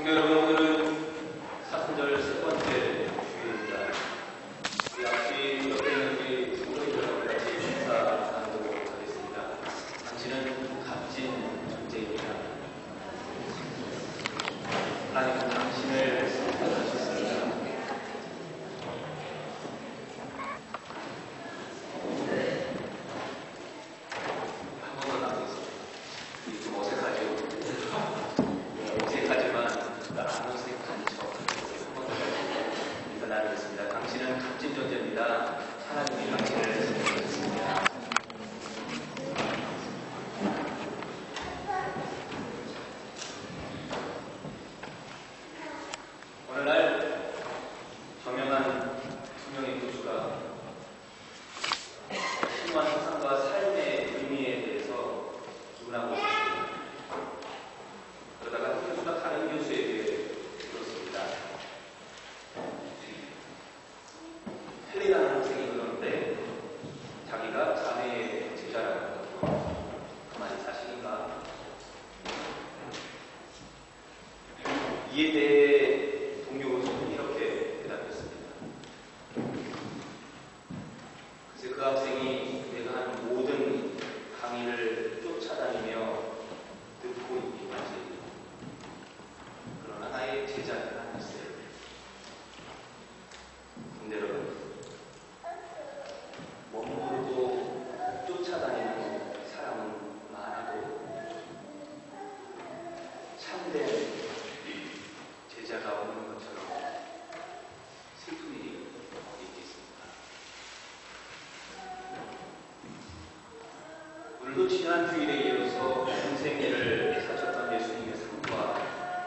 성도 여러분, 오늘은 사순절 세 번째 주일입니다. 우리 앞뒤 옆에 있는 우리 성도님들과 같이 인사 나누도록 하겠습니다. 당신은 값진 존재입니다. 하나님은 당신을 선택하셨습니다. 한 번 더 나누겠습니다. 이게 좀 어색하죠? 어색하지만 안 어색한 척 한번 더 인사 나누겠습니다. 당신은 값진 존재입니다. 하나님이 당신을 선택하셨습니다. 오늘날 저명한 두 명의 교수가 신앙 세상과 삶의 의미에 대해서 논하고 있습니다. 그러다가 한 교수가 다른 교수에게 물었습니다. 헨리라는 학생이 그러는데 자기가 자매의 제자라고 하고 그 말이 사실인가? 이에 대해 동료 교수는 이렇게 대답했습니다. 글쎄 그 학생이 내가 하는 모든 강의를 쫓아다니며 듣고 있긴 하지. 그러나 나의 제자는 아니었어요. 근데 여러분, 멋모르고 쫓아다니는 사람은 많아도 참된 제자가 없는 것처럼 슬픈 일이 어디 있겠습니까? 오늘도 지난 주일에 이어서 중생애를 사셨던 예수님의 삶과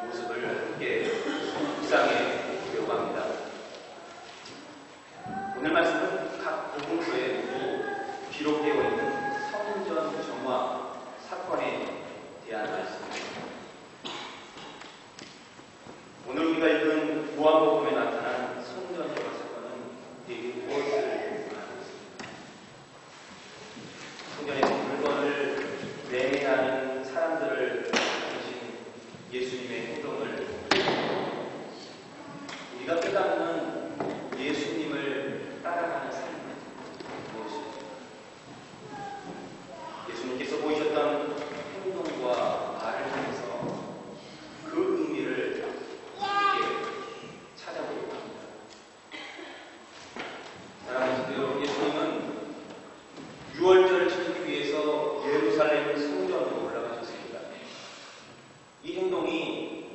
모습을 함께 묵상해 보려고 합니다. 오늘 말씀은 각 복음서에 모두 기록되어 있는 성전 정화 사건에 대한 말씀입니다. 오늘 우리가 읽은 요한복음에 나타난 성전 정화 사건은 우리에게 무엇을 말하고 있습니까? 성전에서 물건을 매매하는 사람들을 가르친 예수님의 행동을 우리가 깨닫는 예수님을 따라가는 삶은 무엇입니까? 예수님께서 보이셨던 행동과 말을 통해서 그 의미를 함께 찾아보려고 합니다. 사랑하는 성도 여러분, 예수님은 유월절을 지키기 위해서 예루살렘 성전으로 올라가셨습니다. 이 행동이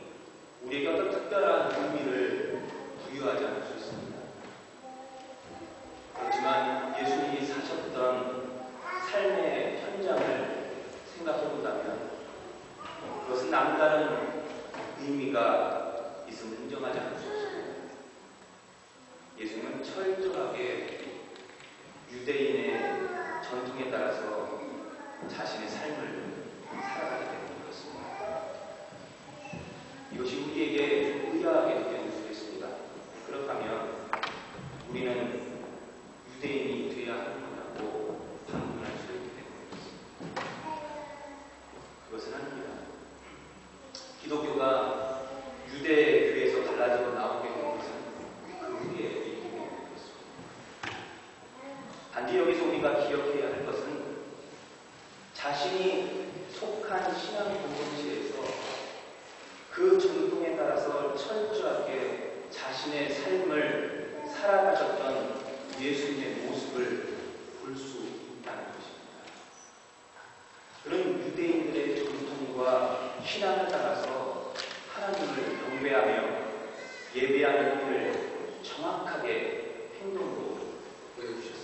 우리에게 어떤 특별한 의미를 부여하지 않을 수 있습니다. 그렇지만 예수님이 사셨던 삶의 현장을 생각해본다면 그것은 남다른 의미가 있음을 인정하지 않을 수 없습니다. 예수님은 철저하게 유대인의 전통에 따라서 자신의 삶을 살아가게 되는 것입니다. 이것이 우리에게 의아하게 느껴질 수 있습니다. 그렇다면 우리는 유대인이 되어야 하는 거라고 반문할 수 있기 때문입니다. 그것은 아닙니다. 기독교가 유대교에서 달라지고 나오게 된 것은 그 후에 일이 되었습니다. 단지 여기서 우리가 기억해야 할 것은 자신이 속한 신앙 공동체에서 그 전통에 따라서 철저하게 자신의 삶을 살아가셨던 예수님의 모습을 볼 수 있다는 것입니다. 그런 유대인들의 전통과 신앙을 따라서 하나님을 경배하며 예배하는 일을 정확하게 행동으로 보여주셨습니다.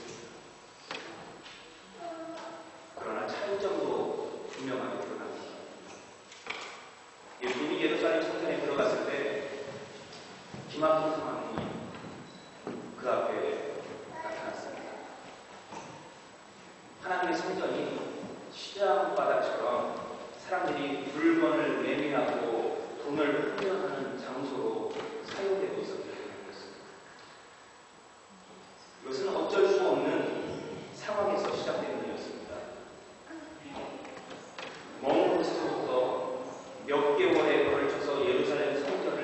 그러나 차이점도 분명하게 드러납니다. 예수님이 예루살렘 성전에 들어갔을 때 기막힌 상황이 그 앞에 나타났습니다. 하나님의 성전이 시장바닥처럼 사람들이 물건을 매매하고 돈을 환전하는 장소로 사용되고 있었기 때문이었습니다. 이것은 어쩔 수 없는 상황에서 시작된 일이었습니다. 먼 곳에서부터 몇 개월에 걸쳐서 예루살렘 성전을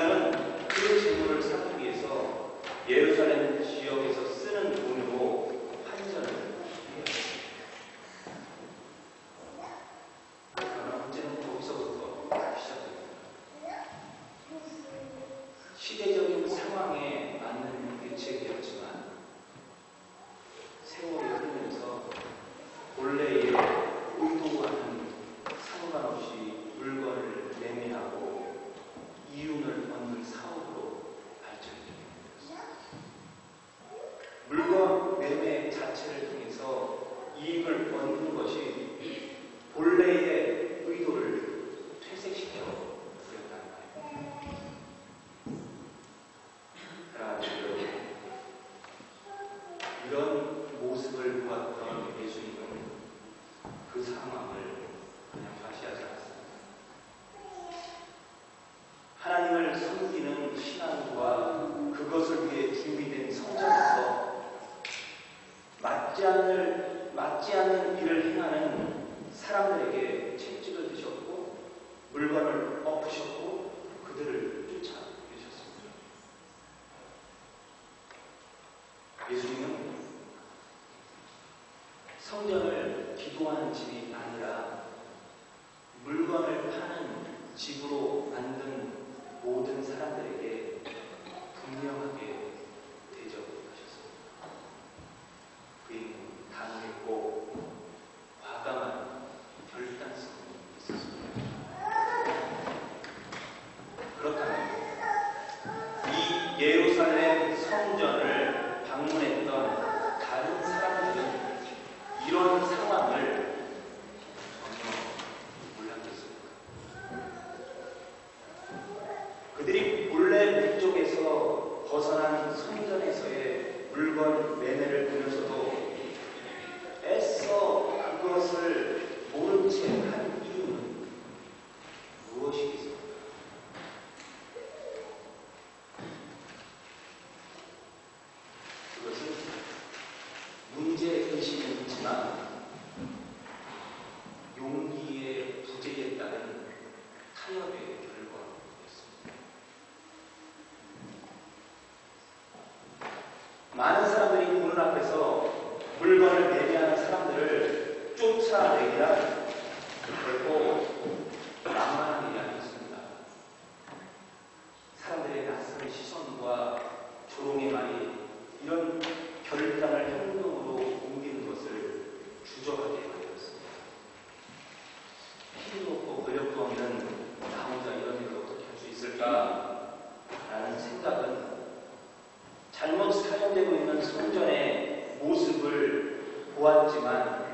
이스라엘은 그 재물을 사기 위해서 예루살렘 지역에서 쓰는 돈으로 환전을 해요. 그러나 문제는 거기서부터 시작됩니다. 시대적인 상황에 맞는 대책이었지만 세월이 흐르면서 본래의 의도와는 상관없이 물건을 매매하고 이윤을 얻는 사업으로 발전이 됩니다. 물건 매매 자체를 통해서 이익을 얻는 것이 본래의 의도를 퇴색시켜 버렸다는 말입니다. 여러분, 이런 모습을 보았던 예수님은 그 상황을 그냥 과시하지 않았습니다. 하나님을 섬기는 신앙과 그것을 위해 준비된 성전에서 맞지 않는 일을 행하는 사람들에게 채찍을 드셨고 물건을 엎으셨고 그들을 쫓아내셨습니다. 예수님은 성전을 기도하는 집이 아니라 물건을 파는 집으로 만든 모든 사람들에게 분명하게 대접하셨습니다. 그의 단호했고 과감한 결단성이 있었습니다. 그렇다면 이 예루살렘 성전을 방문했던 다른 사람들은 이런 상황을 전혀 몰랐겠습니다. 그들이 본래 목적에서 벗어난 성전에서의 물건 매매를 보면서도 애써 그것을 모른 채 한 이유는 무엇이겠습니까? 그것은 문제의식은 있지만 용기의 부재에 따른 타협의 결과였습니다. 많은 사람들이 보는 앞에서 물건을 매매하는 사람들을 쫓아내기란 결코 만만한 일이 아니었습니다. 사람들의 낯선 시선과 조롱의 말이 이런 결단을 행동으로 옮기는 것을 주저하게 만들었습니다. 힘도 없고 권력도 없는 나 혼자 이런 일을 어떻게 할 수 있을까? 라는 생각은 잘못 사용되고 있는 성전의 모습을 보았지만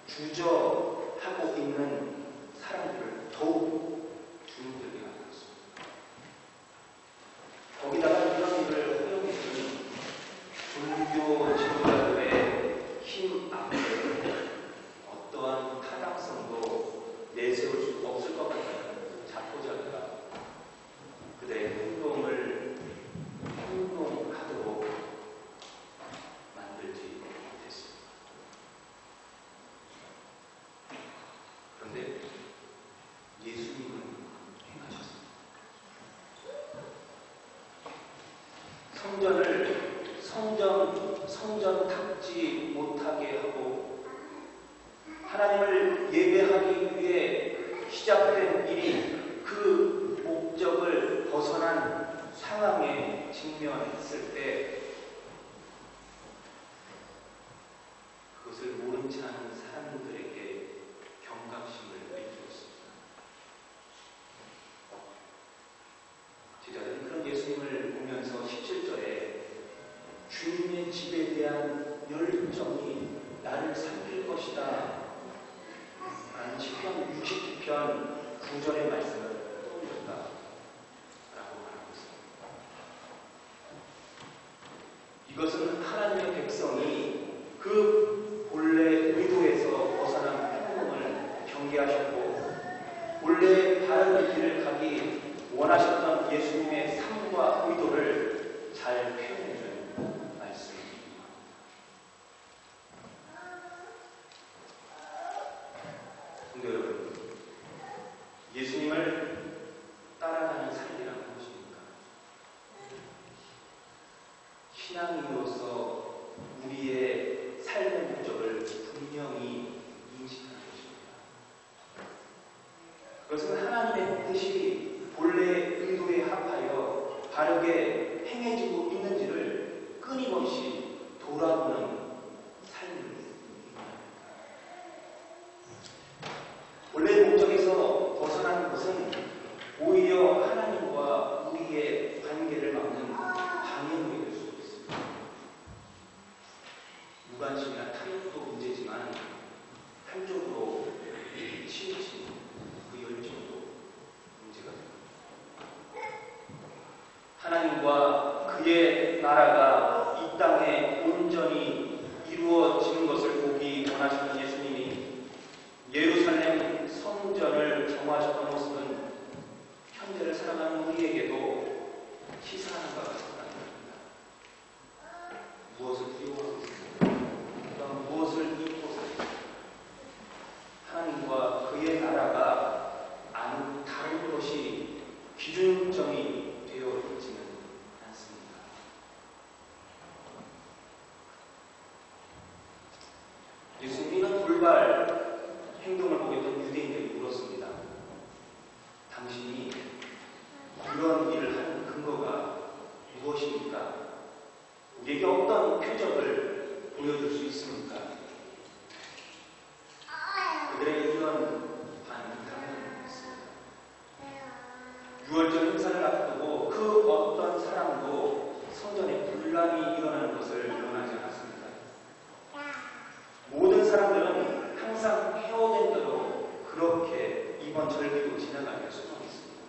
주저하고 있는 사람들을 더욱 주눅들게 만들었습니다. 거기다가 이런 일을 허용해주는 종교 지도자들의 힘 앞에 어떠한 타당성도 내세울 수 없을 것 같다는 자포자기가 그들의 행동을 행동하도록 만들지 못했습니다. 그런데 예수님은 행하셨습니다. 성전답지 못하게 하고 하나님을 예배하기 위해 시작된 일이 그 목적을 벗어난 상황에 직면했을 때 그것을 모른 채 하는 사람들에게 경각심을 일으켰습니다. 제자들은 그런 예수님을 보면서 17절에 주님의 집에 대한 열정이 나를 삼킬 것이다 라는 시편 69편 9절의 말씀을 떠올렸다 라고 말하고 있습니다. 이것은 하나님의 백성이 그 본래 의도에서 벗어난 행동을 경계하셨고 본래 바른 길을 가기 원하셨던 예수님의 삶과 의도를 잘 표현해준 말씀입니다. 성도 여러분, 예수님을 따라가는 삶이란 무엇입니까? 신앙인으로서 우리의 삶의 목적을 분명히 인식하는 것입니다. 그것은 하나님의 뜻이 본래의 의도에 합하여 바르게 행해지고 있는지를 끊임없이 돌아보는 삶입니다. 본래의 목적에서 벗어나는 것은 오히려 하나님과 우리의 관계를 막는 방해물이 될 수도 있습니다. 무관심이나 탐욕도 문제지만 한쪽으로 치우친 그 열정도 문제가 됩니다. 하나님과 그의 나라가 이 땅에 온전히 이루어지는 것을 보기 원하시는 예수님이 예루살렘 성전을 정화하셨던 모습은 현재를 살아가는 우리에게도 시사하는 바가 있습니다. 무엇을 두려워하고 있습니까? 무엇을 잊고서 있습니까? 하나님과 그의 나라가 아닌 다른 것이 기준점이 되어 있지는 않습니다. 예수님은 돌발 행동을 보고 있던 유대인들이 물었습니다. 당신이 이런 일을 하는 근거가 무엇입니까? 우리에게 어떤 표적을 보여줄 수 있습니까? 그들의 이런 반응이 당연했습니다. 6월절 행사를 앞두고 그 어떤 사람도 성전에 분란이 일어나는 것을 원하지 않았습니다. 모든 사람들은 항상 해오된 대로 그렇게 이번 절기로 지나가기를 소망했습니다.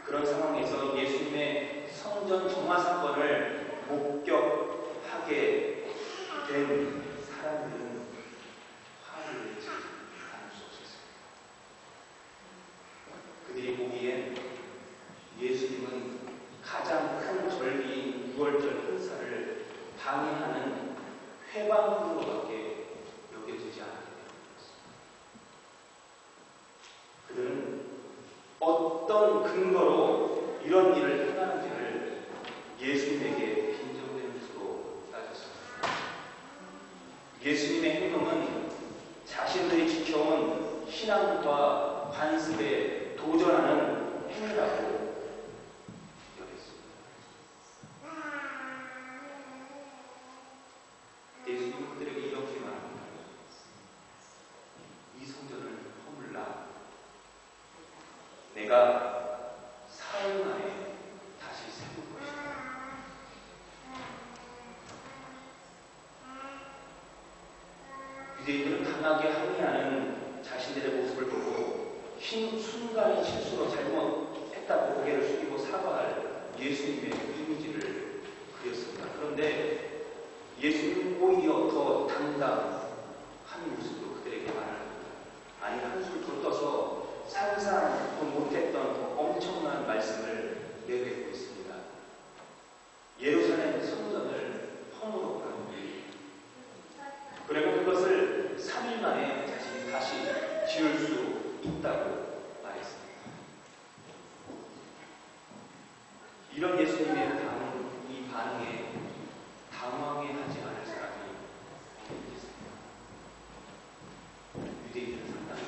그런 상황에서 예수님의 성전 정화 사건을 목격하게 된 사람들은 화를 내지 않을 수 없었습니다. 그들이 보기엔 예수님은 가장 큰 절기인 6월절 행사를 방해하는 회방꾼으로밖에 여겨지지 않았습니다. 그들은 어떤 근거로 이런 일을 행하는지를 예수님에게 빈정대는 수로 따졌습니다. 예수님의 행동은 자신들이 지켜온 신앙과 관습에 도전하는 행위라고 여겼습니다. 예수님은 그들에게 이렇게 말합니다. 이 성전을 허물라. 내가 사흘 만에 다시 세울 것이다. 유대인들은 강하게 항의하는 자신들의 모습을 보고 순간의 실수로 잘못했다고 고개를 숙이고 사과할 예수님의 이미지를 그렸습니다. 그런데 예수님은 오히려 더 당당한 모습으로 그들에게 말합니다. 아니, 한술 더 떠서 상상도 못했던 엄청난 말씀을 내뱉고 있습니다. 예루살렘 성전을 허물었다. 그리고 그것을 3일 만에 자신이 다시 지을 수 있다고 말했습니다. 이런 예수님의 이 반응에 당황해하지 않을 사람이 없겠습니다. 유대인들은 상당히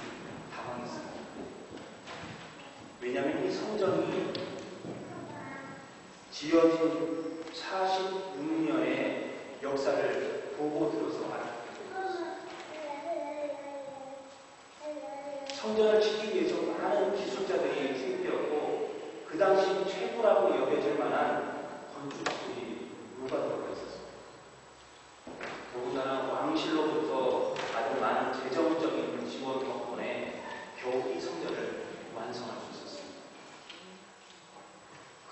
당황했습니다. 왜냐하면 이 성전이 지어진 46년의 역사를 보고 들어서 알았습니다. 성전을 짓기 위해서 많은 기술자들이 투입되었고 그 당시 최고라고 여겨질 만한 건축들이 누가 들어가 있었습니다. 더군다나 왕실로부터 아주 많은 재정적인 지원 덕분에 겨우 이 성전을 완성할 수 있었습니다.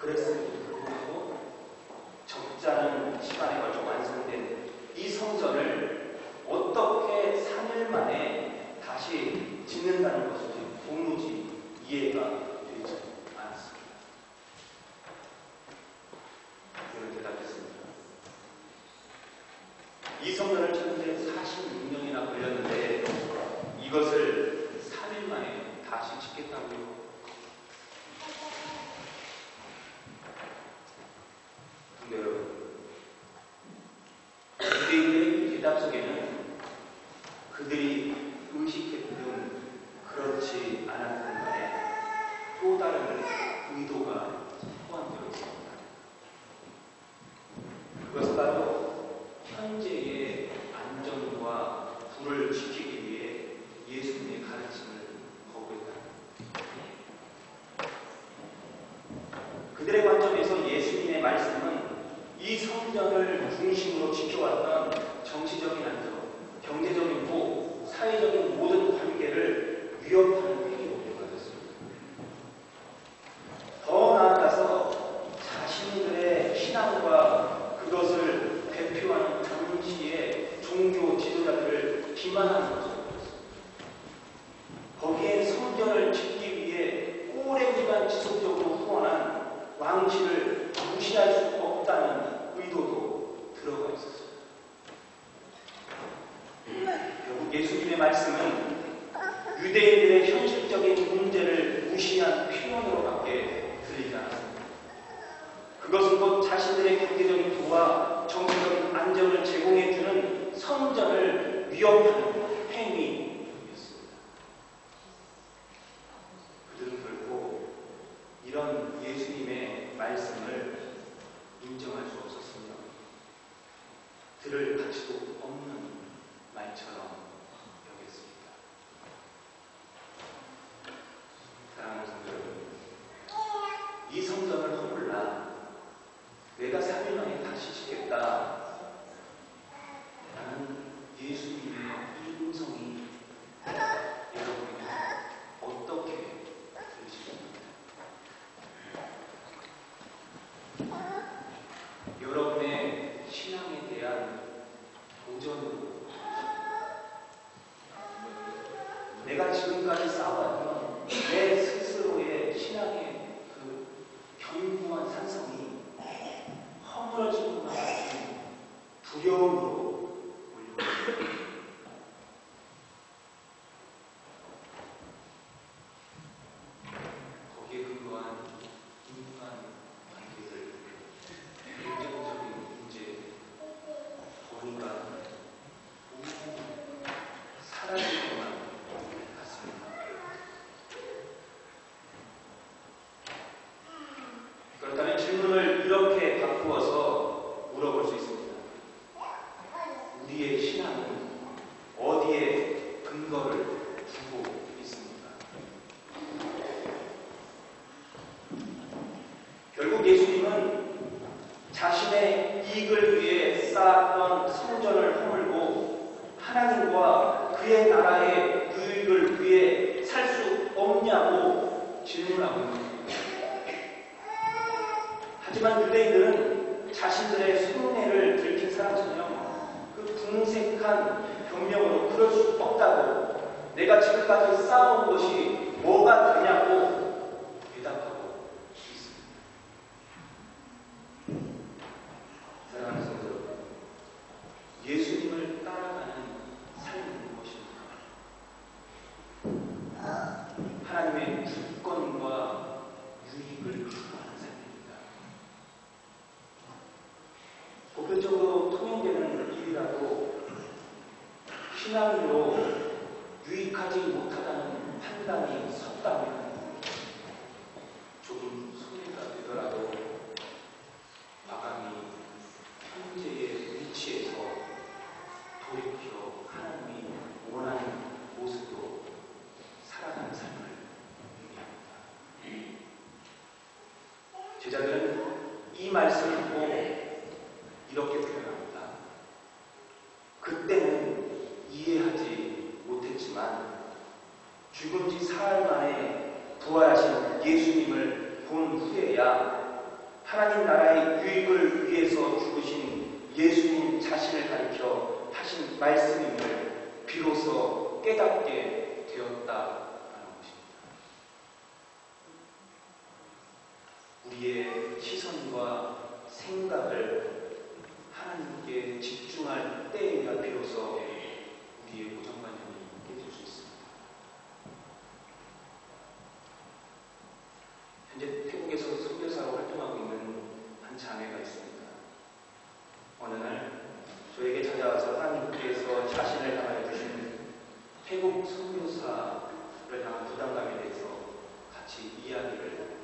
그랬음에도 불구하고 적잖은 시간에 걸쳐 완성된 이 성전을 어떻게 3일 만에 다시 짓는다는 것이 도무지 이해가 되지 않습니다. 말씀은 이 성전을 중심으로 지켜왔던 정치적인 안정, 경제적이고 사회적인 모든 관계를 위협하는 행위로 되어졌습니다. 더 나아가서 자신들의 신앙과 그것을 대표하는 당시의 종교 지도자들을 비난하는 것입니다. 거기에 성전을 짓기 위해 오랜 지속적으로 후원한 왕실을 무시할 수 없다는 의도도 들어가 있었습니다. 결국 예수님의 말씀은 유대인들의 현실적인 문제를 무시한 표현으로밖에 들리지 않았습니다. 그것은 곧 자신들의 경제적인 부와 정치적인 안정을 제공해주는 성전을 위협하는 행위였습니다. 그들은 결코 이런 예수님의 말씀을 인정할 수 없었으며 들을 가치도 없는 말처럼 여겼습니다. 사랑하는 성도 여러분, 이 성전을 허물라 내가 3일 만에 다시 짓겠다 라는 예수님의 이 음성이 여러분에게 어떻게 들리십니까? 여러분의 신앙에 대한 도전으로 내가 지금까지 쌓아왔던 내 스스로의 신앙의 그 견고한 산성이 허물어지는 것 같은 두려움으로 몰려옵니다. 거기에 근거한 인간 관계들, 경제적인 문제, 돈과 모두 사라질 것만 같습니다. 그렇다면 질문을 이렇게 바꾸어서 물어볼 수 있습니다. 우리의 신앙은 어디에 근거를 두고 있습니까? 결국 예수님은 자신의 이익을 위해 쌓았던 성전을 허물고 하나님과 그의 나라의 유익을 위해 살 수 없냐고 질문하고 있습니다. 하지만 유대인들은 자신들의 속내를 들킨 사람처럼 그 궁색한 변명으로 그럴 수 없다고, 내가 지금까지 쌓아온 것이 뭐가 되냐고 대답하고 있습니다. 사랑하는 성도 여러분, 예수님을 따라가는 삶은 무엇입니까? 하나님의 주권과 유익을 추구하는 삶입니다. 보편적으로 통용되는 일이라도 신앙으로 유익하지 못하다는 판단이 섰다면 조금 소리가 되더라도 과감히 현재의 위치에서 돌이켜 하나님이 원하는 모습으로 살아가는 삶을 의미합니다. 제자들은 이 말씀을 보고 이렇게 표현합니다. 그때는 이해하지 못했지만 죽은 지 사흘 만에 부활하신 예수님을 본 후에야 하나님 나라의 유익을 위해서 죽으신 예수님 자신을 가리켜 하신 말씀임을 비로소 깨닫게 되었다라는 것입니다. 우리의 시선과 생각을 하나님께 집중할 때에야 비로소 우리의 고정관념이 깨질 수 있습니다. 현재 태국에서 선교사로 활동하고 있는 한 자매가 있습니다. 어느 날 저에게 찾아와서 하나님께서 자신을 향하여 주신 태국 선교사를 향한 부담감에 대해서 같이 이야기를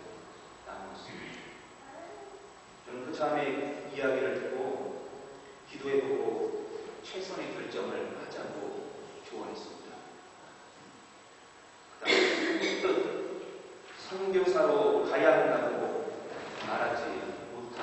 나누었습니다. 저는 그 자매의 이야기를 듣고 기도해보고 최선의 결정을 하자고 조언했습니다. 그 다음에 문득 선교사로 가야 한다고 말하지 못한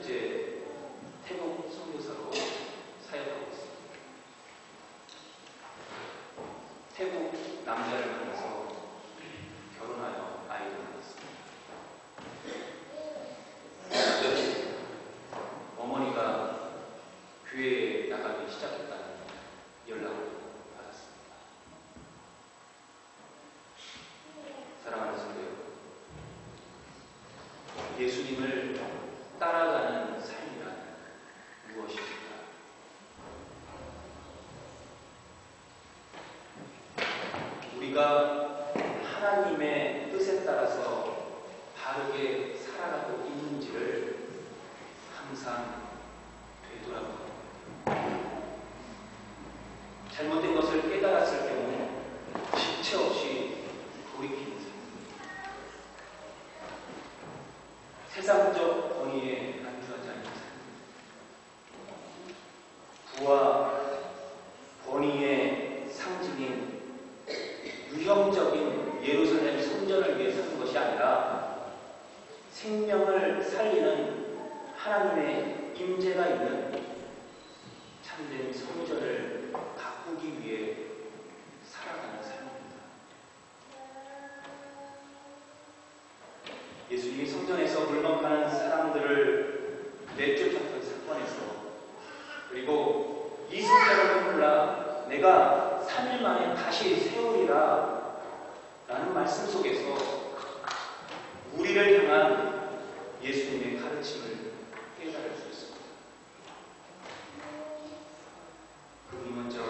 10년째 태국 선교사로 사역하고 있습니다. 태국 남자를 만나서 결혼하여 아이를 낳았습니다. 어머니가 교회에 나가기 시작했다는 연락을 받았습니다. 사랑하는 성도 여러분, 예수님을 따라가는 삶이란 무엇입니까? 우리가 하나님의 뜻에 따라서 바르게 살아가고 있는지를 항상 되돌아보고 잘못된 것을 깨달았을 경우 지체 없이 돌이키는 삶, 세상적 권위에 안주하지 않는 삶, 부와 권위의 상징인 유형적인 예루살렘 성전을 위해 사는 것이 아니라 생명을 살리는 하나님의 임재가 있는 참된 성전을 가꾸기 위해 살아가는 삶입니다. 예수님이 성전에서 물건 파는 사람들을 내쫓았던 사건에서, 그리고 이 성전을 허물라 내가 3일 만에 다시 세우리라 라는 말씀 속에서 우리를 향한 예수님의 가르침을 깨달을 수 있습니다. 그분이 먼저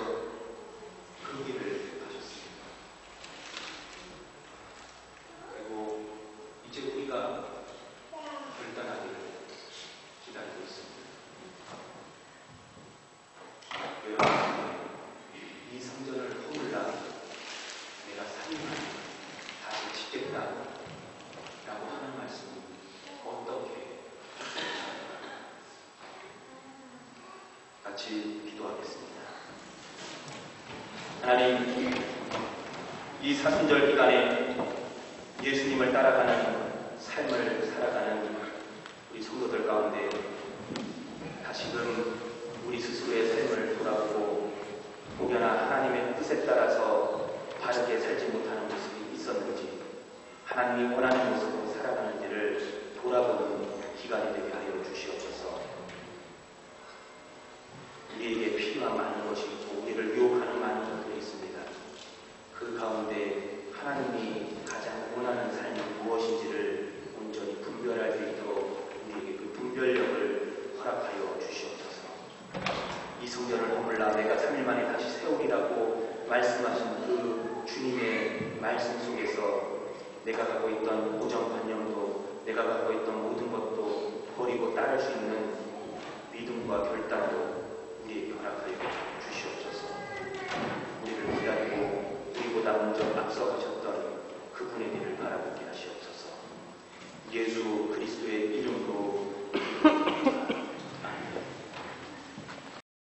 그 길을 가셨습니다. 그리고 이제 우리가 결단하기를 기다리고 있습니다. 여러분, 이 성전을 허물라 내가 3일 만에 다시 짓겠다 라고 하는 말씀이 어떻게 같이 기도하겠습니다. 하나님, 이 사순절 기간에 예수님을 따라가는 삶을 살아가는 우리 성도들 가운데 다시금 우리 스스로의 삶을 돌아보고 혹여나 하나님의 뜻에 따라서 바르게 살지 못하는 모습이 있었는지, 하나님이 원하는 모습으로 살아가는지를 돌아보는 기간이 되게 하여 주시옵소서. 우리에게 필요한 많은 것이 있고 우리를 유혹하는 많은 것들이 있습니다. 그 가운데 하나님이 가장 원하는 삶이 무엇인지를 온전히 분별할 수 있도록 우리에게 그 분별력을 허락하여 주시옵소서. 이 성전을 허물라 내가 3일 만에 다시 세우리라고 말씀하신 그 주님의 말씀 속에서 내가 갖고 있던 고정관념도, 내가 갖고 있던 모든 것도